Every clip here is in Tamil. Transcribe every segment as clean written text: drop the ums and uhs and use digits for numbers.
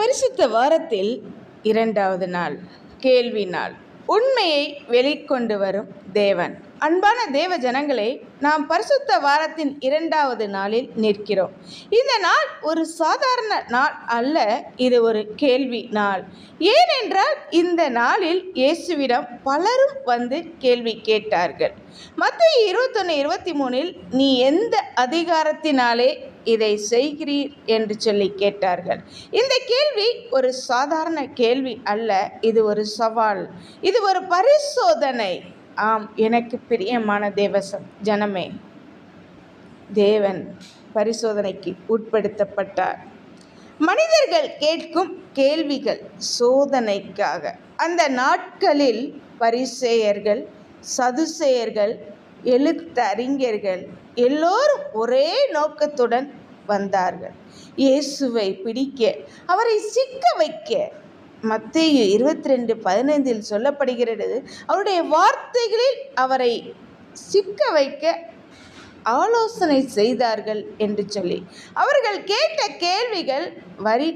பரிசுத்த வாரத்தில் இரண்டாவது நாள், கேள்வி நாள். உண்மையை வெளிக்கொண்டு வரும் தேவன். அன்பான தேவ ஜனங்களே, நாம் பரிசுத்த வாரத்தின் இரண்டாவது நாளில் நிற்கிறோம். இந்த நாள் ஒரு சாதாரண நாள் அல்ல, இது ஒரு கேள்வி நாள். ஏனென்றால் இந்த நாளில் இயேசுவிடம் பலரும் வந்து கேள்வி கேட்டார்கள். மத்தேயு 21:23 நீ எந்த அதிகாரத்தினாலே இதை செய்கிறீர் என்று சொல்லி கேட்டார்கள். இந்த கேள்வி ஒரு சாதாரண கேள்வி அல்ல, இது ஒரு சவால், இது ஒரு பரிசோதனை. ஆம், எனக்கு பிரியமான ஜனமே, தேவன் பரிசோதனைக்கு உட்படுத்தப்பட்டார். மனிதர்கள் கேட்கும் கேள்விகள் சோதனைக்காக. அந்த நாட்களில் பரிசேயர்கள், சதுசேயர்கள், எழுத்தறிஞர்கள் எல்லோரும் ஒரே நோக்கத்துடன் வந்தார்கள். இயேசுவை பிடிக்க, அவரை சிக்க வைக்க. மத்தேயு 22:15 சொல்லப்படுகிறது, அவருடைய வார்த்தைகளில் அவரை சிக்க வைக்க ஆலோசனை செய்தார்கள் என்று சொல்லி. அவர்கள் கேட்ட கேள்விகள், வரி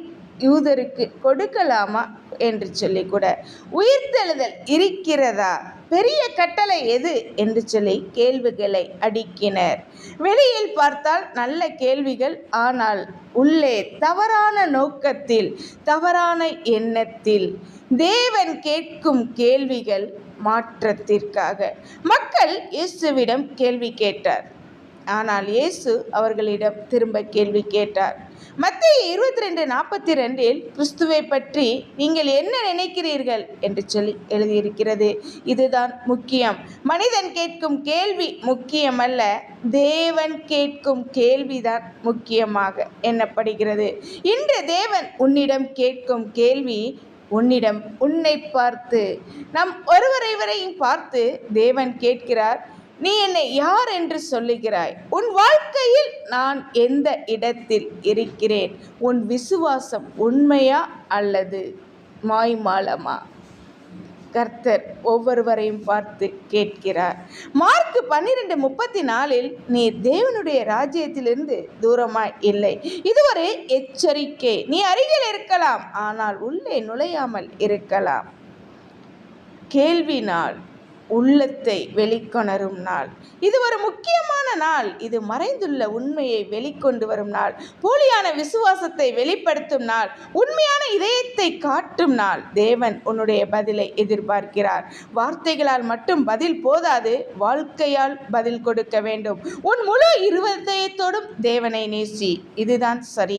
யூதருக்கு கொடுக்கலாமா என்று சொல்லி கூட, உயிர்த்தெழுதல் இருக்கிறதா, பெரிய கட்டளை எது என்று சொல்லி கேள்விகளை அடுக்கினர். வெளியில் பார்த்தால் நல்ல கேள்விகள், ஆனால் உள்ளே தவறான நோக்கத்தில், தவறான எண்ணத்தில். தேவன் கேட்கும் கேள்விகள் மாற்றத்திற்காக. மக்கள் இயேசுவிடம் கேள்வி கேட்டார், ஆனால் இயேசு அவர்களிடம் திரும்ப கேள்வி கேட்டார். மத்தேயு 22:42 கிறிஸ்துவை பற்றி நீங்கள் என்ன நினைக்கிறீர்கள் என்று சொல்லி எழுதியிருக்கிறது. இதுதான் முக்கியம். மனிதன் கேட்கும் கேள்வி முக்கியமல்ல, தேவன் கேட்கும் கேள்விதான் முக்கியமாக எண்ணப்படுகிறது. இன்று தேவன் உன்னிடம் கேட்கும் கேள்வி, உன்னை பார்த்து, நம் ஒருவரையும் பார்த்து தேவன் கேட்கிறார், நீ என்னை யார் என்று சொல்லுகிறாய்? உன் வாழ்க்கையில் நான் எந்த இடத்தில் இருக்கிறேன்? உன் விசுவாசம் உண்மையா அல்லது மாய்மாலமா? கர்த்தர் ஒவ்வொருவரையும் பார்த்து கேட்கிறார். மார்க் 12:34 நீ தேவனுடைய ராஜ்யத்திலிருந்து தூரமாய் இல்லை. இது ஒரு எச்சரிக்கை. நீ அருகில் இருக்கலாம், ஆனால் உள்ளே நுழையாமல் இருக்கலாம். கேள்வி நாள், உள்ளத்தை வெளிக்கொணரும் நாள். இது ஒரு முக்கியமான நாள். இது மறைந்துள்ள உண்மையை வெளிக்கொண்டு வரும் நாள், போலியான விசுவாசத்தை வெளிப்படுத்தும் நாள், உண்மையான இதயத்தை காட்டும் நாள். தேவன் உன்னுடைய பதிலை எதிர்பார்க்கிறார். வார்த்தைகளால் மட்டும் பதில் போதாது, வாழ்க்கையால் பதில் கொடுக்க வேண்டும். உன் முழு இருதயத்தோடும் தேவனை நேசி. இதுதான் சரி.